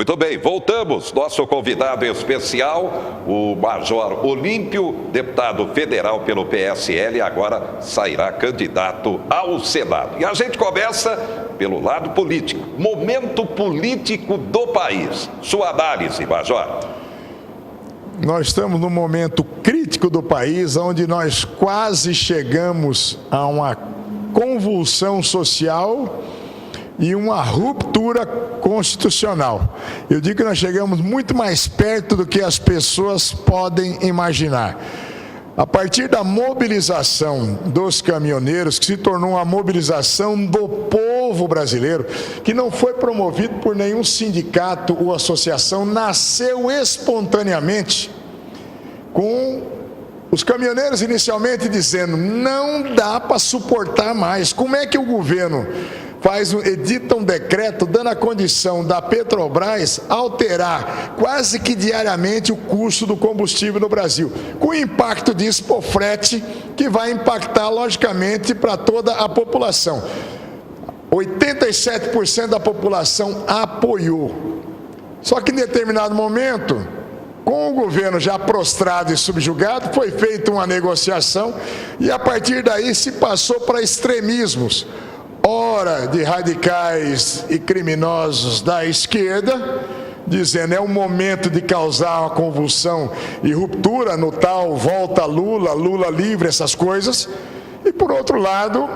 Muito bem, voltamos. Nosso convidado especial, o Major Olímpio, deputado federal pelo PSL, agora sairá candidato ao Senado. E a gente começa pelo lado político, momento político do país. Sua análise, Major. Nós estamos num momento crítico do país, onde nós quase chegamos a uma convulsão social e uma ruptura constitucional. Eu digo que nós chegamos muito mais perto do que as pessoas podem imaginar. A partir da mobilização dos caminhoneiros, que se tornou uma mobilização do povo brasileiro, que não foi promovido por nenhum sindicato ou associação, nasceu espontaneamente, com os caminhoneiros inicialmente dizendo: não dá para suportar mais. Como é que o governo edita um decreto dando a condição da Petrobras alterar quase que diariamente o custo do combustível no Brasil, com o impacto disso para o frete, que vai impactar logicamente para toda a população. 87% da população apoiou. Só que em determinado momento, com o governo já prostrado e subjugado, foi feita uma negociação e a partir daí se passou para extremismos. Ora de radicais e criminosos da esquerda, dizendo é o momento de causar uma convulsão e ruptura no tal volta Lula, Lula livre, essas coisas. E por outro lado,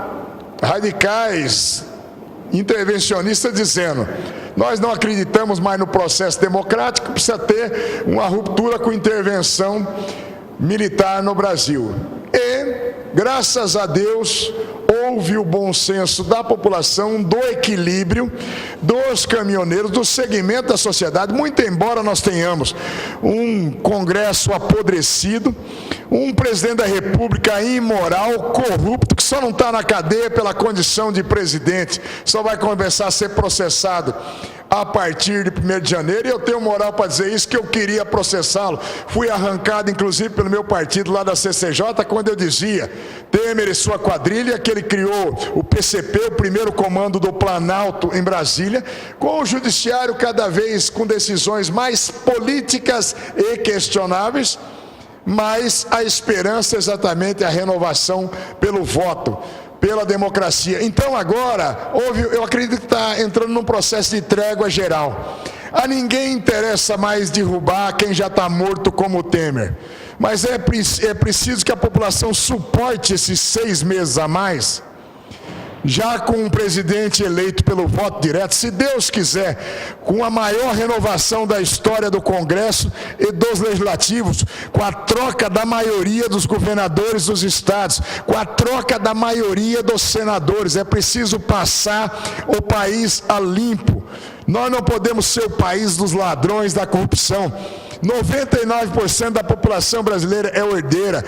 radicais intervencionistas dizendo: nós não acreditamos mais no processo democrático, precisa ter uma ruptura com intervenção militar no Brasil. E, graças a Deus, houve o bom senso da população, do equilíbrio, dos caminhoneiros, do segmento da sociedade, muito embora nós tenhamos um Congresso apodrecido, um presidente da República imoral, corrupto, que só não está na cadeia pela condição de presidente, só vai começar a ser processado a partir de 1º de janeiro, e eu tenho moral para dizer isso, que eu queria processá-lo. Fui arrancado, inclusive, pelo meu partido lá da CCJ, quando eu dizia: Temer e sua quadrilha, que ele criou o PCP, o primeiro comando do Planalto em Brasília, com o judiciário cada vez com decisões mais políticas e questionáveis, mas a esperança exatamente é a renovação pelo voto, pela democracia. Então agora, eu acredito que está entrando num processo de trégua geral. A ninguém interessa mais derrubar quem já está morto como o Temer. Mas é preciso que a população suporte esses 6 meses a mais, já com um presidente eleito pelo voto direto, se Deus quiser, com a maior renovação da história do Congresso e dos legislativos, com a troca da maioria dos governadores dos estados, com a troca da maioria dos senadores. É preciso passar o país a limpo. Nós não podemos ser o país dos ladrões, da corrupção. 99% da população brasileira é herdeira,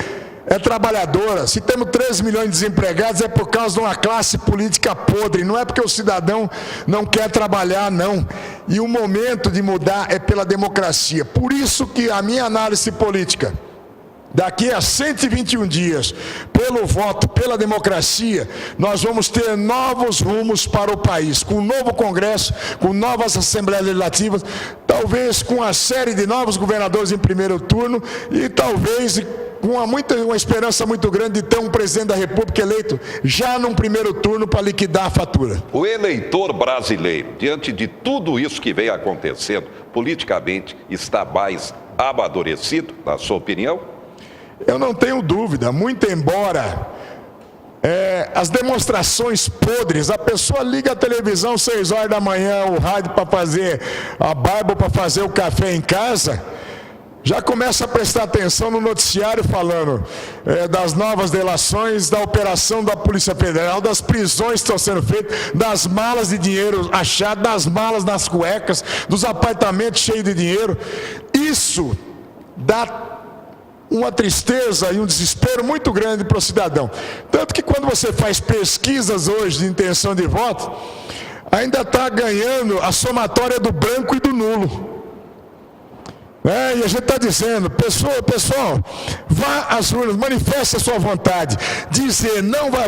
é trabalhadora. Se temos 13 milhões de desempregados, é por causa de uma classe política podre, não é porque o cidadão não quer trabalhar, não. E o momento de mudar é pela democracia. Por isso que a minha análise política, daqui a 121 dias, pelo voto, pela democracia, nós vamos ter novos rumos para o país, com um novo Congresso, com novas Assembleias Legislativas, talvez com uma série de novos governadores em primeiro turno e talvez com uma esperança muito grande de ter um presidente da República eleito já num primeiro turno para liquidar a fatura. O eleitor brasileiro, diante de tudo isso que vem acontecendo, politicamente, está mais amadurecido, na sua opinião? Eu não tenho dúvida, muito embora as demonstrações podres, a pessoa liga a televisão 6 horas da manhã, o rádio para fazer a barba, para fazer o café em casa, já começa a prestar atenção no noticiário falando das novas delações, da operação da Polícia Federal, das prisões que estão sendo feitas, das malas de dinheiro achadas, das malas nas cuecas, dos apartamentos cheios de dinheiro. Isso dá uma tristeza e um desespero muito grande para o cidadão. Tanto que quando você faz pesquisas hoje de intenção de voto, ainda está ganhando a somatória do branco e do nulo. E a gente está dizendo: pessoal, vá às urnas, manifeste a sua vontade. Dizer não vai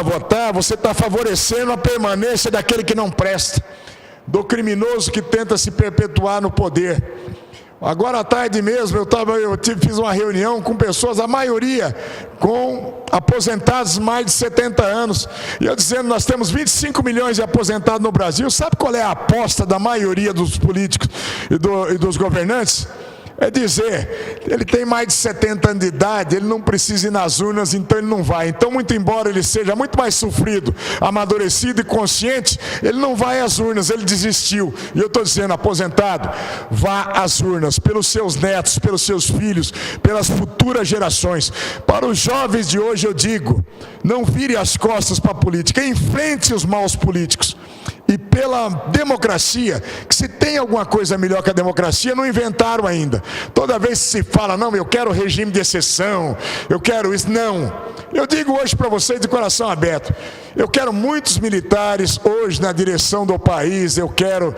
votar, você está favorecendo a permanência daquele que não presta. do criminoso que tenta se perpetuar no poder. Agora à tarde mesmo fiz uma reunião com pessoas, a maioria com aposentados de mais de 70 anos, e eu dizendo, nós temos 25 milhões de aposentados no Brasil. Sabe qual é a aposta da maioria dos políticos e dos governantes? É dizer, ele tem mais de 70 anos de idade, ele não precisa ir nas urnas, então ele não vai. Então, muito embora ele seja muito mais sofrido, amadurecido e consciente, ele não vai às urnas, ele desistiu. E eu estou dizendo, aposentado, vá às urnas, pelos seus netos, pelos seus filhos, pelas futuras gerações. Para os jovens de hoje eu digo, não vire as costas para a política, enfrente os maus políticos. E pela democracia, que se tem alguma coisa melhor que a democracia, não inventaram ainda. Toda vez que se fala, não, eu quero regime de exceção, eu quero isso, não. Eu digo hoje para vocês de coração aberto, eu quero muitos militares hoje na direção do país, eu quero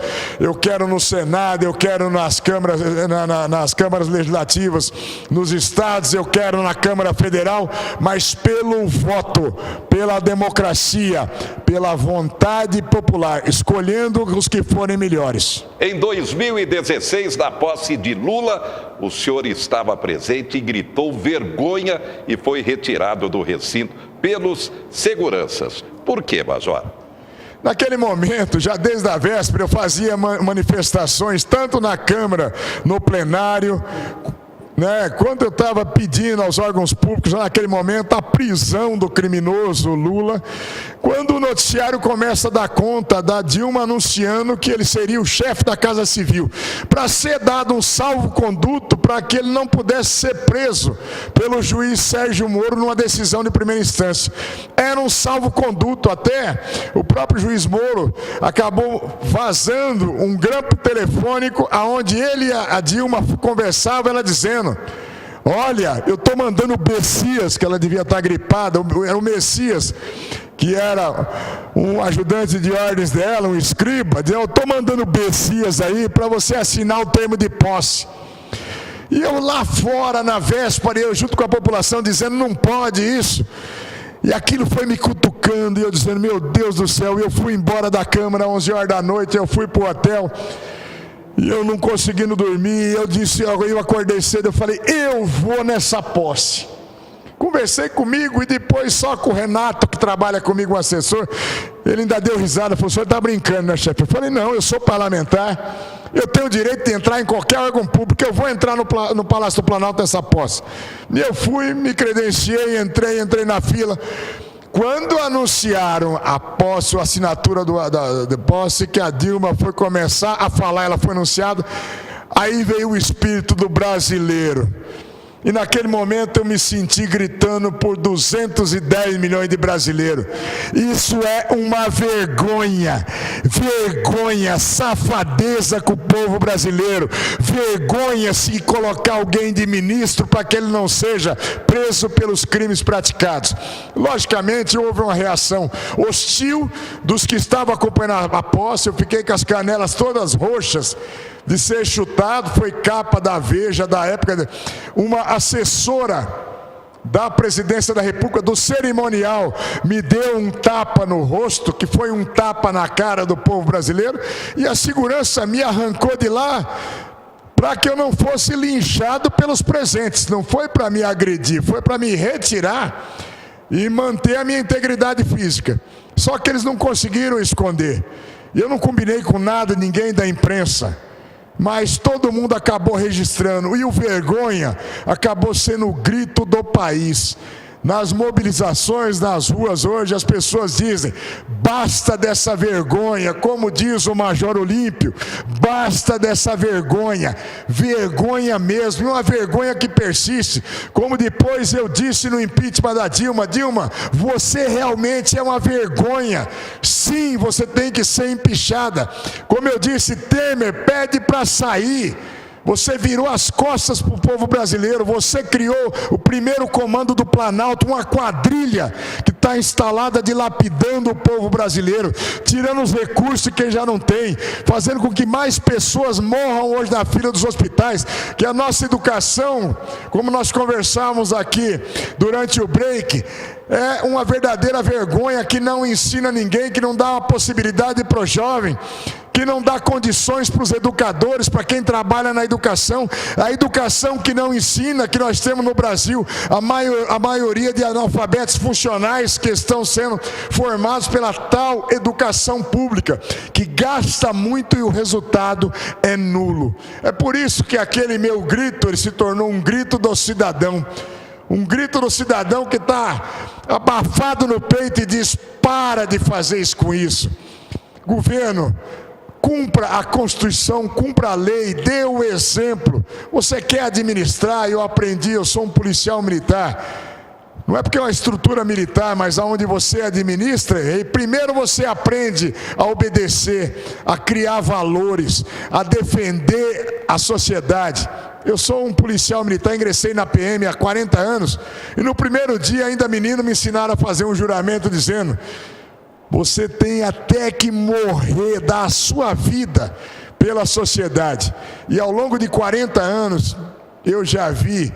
no Senado, eu quero nas câmaras legislativas, nos estados, eu quero na Câmara Federal, mas pelo voto, pela democracia, pela vontade popular, escolhendo os que forem melhores. Em 2016, na posse de Lula, o senhor estava presente e gritou vergonha e foi retirado do recinto pelos seguranças. Por quê, Major? Naquele momento, já desde a véspera, eu fazia manifestações, tanto na Câmara, no plenário, quando eu estava pedindo aos órgãos públicos, naquele momento, a prisão do criminoso Lula, quando o noticiário começa a dar conta da Dilma anunciando que ele seria o chefe da Casa Civil, para ser dado um salvo-conduto para que ele não pudesse ser preso pelo juiz Sérgio Moro numa decisão de primeira instância. Era um salvo-conduto, até o próprio juiz Moro acabou vazando um grampo telefônico aonde ele e a Dilma conversavam, ela dizendo: olha, eu estou mandando o Messias, que ela devia estar gripada, era o Messias, que era um ajudante de ordens dela, um escriba, eu estou mandando o Messias aí para você assinar o termo de posse. E eu lá fora, na véspera, eu junto com a população dizendo, não pode isso. E aquilo foi me cutucando, e eu dizendo, meu Deus do céu, e eu fui embora da Câmara às 11 horas da noite, eu fui para o hotel, e eu não conseguindo dormir, eu acordei cedo, eu falei, eu vou nessa posse. Conversei comigo e depois só com o Renato, que trabalha comigo, um assessor, ele ainda deu risada, falou, o senhor está brincando, né, chefe? Eu falei, não, eu sou parlamentar, eu tenho o direito de entrar em qualquer órgão público, eu vou entrar no Palácio do Planalto nessa posse. E eu fui, me credenciei, entrei na fila. Quando anunciaram a posse, a assinatura da posse, que a Dilma foi começar a falar, ela foi anunciada, aí veio o espírito do brasileiro. E naquele momento eu me senti gritando por 210 milhões de brasileiros. Isso é uma vergonha, safadeza com o povo brasileiro. Vergonha se colocar alguém de ministro para que ele não seja preso pelos crimes praticados. Logicamente houve uma reação hostil dos que estavam acompanhando a posse. Eu fiquei com as canelas todas roxas de ser chutado, foi capa da Veja da época, uma assessora da presidência da República, do cerimonial, me deu um tapa no rosto, que foi um tapa na cara do povo brasileiro, e a segurança me arrancou de lá para que eu não fosse linchado pelos presentes. Não foi para me agredir, foi para me retirar e manter a minha integridade física. Só que eles não conseguiram esconder. Eu não combinei com nada, ninguém da imprensa, mas todo mundo acabou registrando, e o vergonha acabou sendo o grito do país. Nas mobilizações nas ruas hoje, as pessoas dizem, basta dessa vergonha, como diz o Major Olímpio, basta dessa vergonha mesmo, uma vergonha que persiste, como depois eu disse no impeachment da Dilma, Dilma, você realmente é uma vergonha, sim, você tem que ser empichada, como eu disse, Temer pede para sair. Você virou as costas para o povo brasileiro, você criou o primeiro comando do Planalto, uma quadrilha que está instalada dilapidando o povo brasileiro, tirando os recursos que já não tem, fazendo com que mais pessoas morram hoje na fila dos hospitais, que a nossa educação, como nós conversávamos aqui durante o break, é uma verdadeira vergonha, que não ensina ninguém, que não dá uma possibilidade para o jovem, que não dá condições para os educadores, para quem trabalha na educação. A educação que não ensina, que nós temos no Brasil, a maioria de analfabetos funcionais que estão sendo formados pela tal educação pública, que gasta muito e o resultado é nulo. É por isso que aquele meu grito, ele se tornou um grito do cidadão. Um grito do cidadão que está abafado no peito e diz: para de fazer isso com isso. Governo, cumpra a Constituição, cumpra a lei, dê o exemplo. Você quer administrar? Eu aprendi, eu sou um policial militar. Não é porque é uma estrutura militar, mas aonde você administra, e primeiro você aprende a obedecer, a criar valores, a defender a sociedade. Eu sou um policial militar, ingressei na PM há 40 anos, e no primeiro dia, ainda menino, me ensinaram a fazer um juramento dizendo: você tem até que morrer, dar a sua vida pela sociedade. E ao longo de 40 anos, eu já vi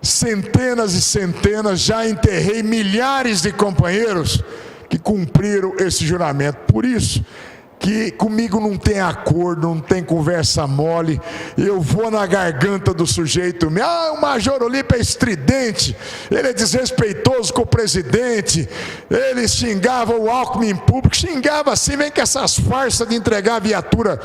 centenas e centenas, já enterrei milhares de companheiros que cumpriram esse juramento. Por isso que comigo não tem acordo, não tem conversa mole. Eu vou na garganta do sujeito. O Major Olímpio é estridente, ele é desrespeitoso com o presidente, ele xingava o Alckmin em público, xingava assim, vem com essas farsas de entregar a viatura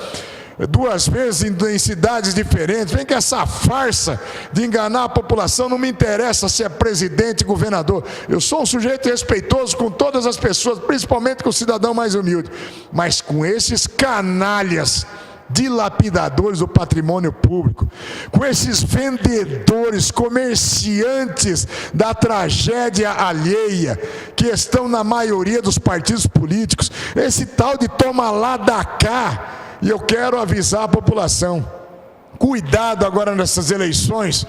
2 vezes em cidades diferentes, vem com essa farsa de enganar a população. Não me interessa se é presidente, governador, eu sou um sujeito respeitoso com todas as pessoas, principalmente com o cidadão mais humilde, mas com esses canalhas dilapidadores do patrimônio público, com esses vendedores, comerciantes da tragédia alheia, que estão na maioria dos partidos políticos, esse tal de toma lá da cá. E eu quero avisar a população: cuidado agora nessas eleições.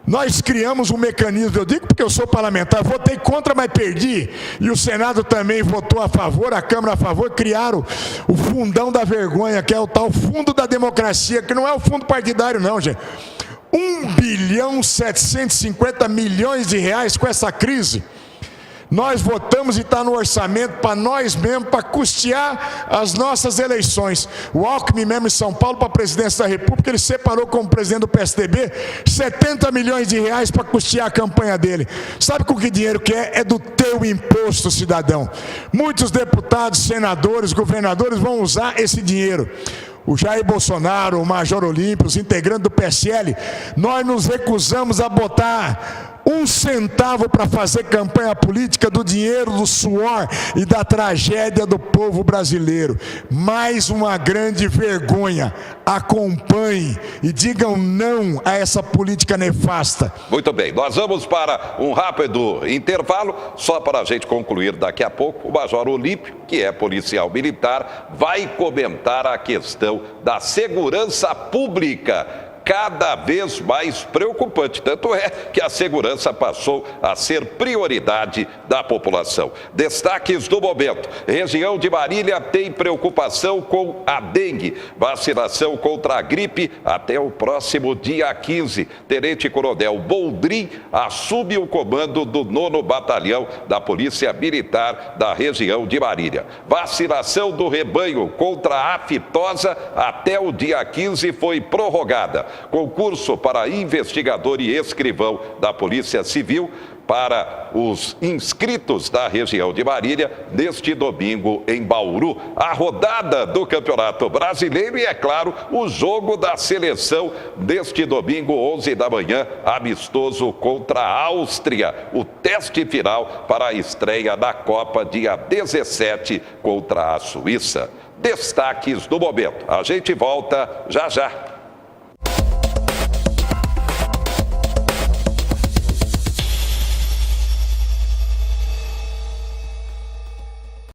Nós criamos um mecanismo, eu digo porque eu sou parlamentar, votei contra, mas perdi, e o Senado também votou a favor, a Câmara a favor. Criaram o fundão da vergonha, que é o tal fundo da democracia, que não é o fundo partidário não, gente. 1.750 bilhões com essa crise. Nós votamos e está no orçamento para nós mesmos, para custear as nossas eleições. O Alckmin mesmo em São Paulo, para a presidência da República, ele separou como presidente do PSDB 70 milhões de reais para custear a campanha dele. Sabe com que dinheiro que é? É do teu imposto, cidadão. Muitos deputados, senadores, governadores vão usar esse dinheiro. O Jair Bolsonaro, o Major Olímpio, os integrantes do PSL, nós nos recusamos a botar 1 centavo para fazer campanha política do dinheiro, do suor e da tragédia do povo brasileiro. Mais uma grande vergonha. Acompanhem e digam não a essa política nefasta. Muito bem, nós vamos para um rápido intervalo, só para a gente concluir daqui a pouco. O Major Olímpio, que é policial militar, vai comentar a questão da segurança pública, cada vez mais preocupante. Tanto é que a segurança passou a ser prioridade da população. Destaques do momento: região de Marília tem preocupação com a dengue. Vacinação contra a gripe até o próximo dia 15. Tenente-Coronel Boldrin assume o comando do 9º Batalhão da Polícia Militar da região de Marília. Vacinação do rebanho contra a aftosa até o dia 15 foi prorrogada. Concurso para investigador e escrivão da Polícia Civil para os inscritos da região de Marília neste domingo em Bauru. A rodada do Campeonato Brasileiro e, é claro, o jogo da seleção neste domingo, 11 da manhã, amistoso contra a Áustria. O teste final para a estreia da Copa, dia 17, contra a Suíça. Destaques do momento. A gente volta já já.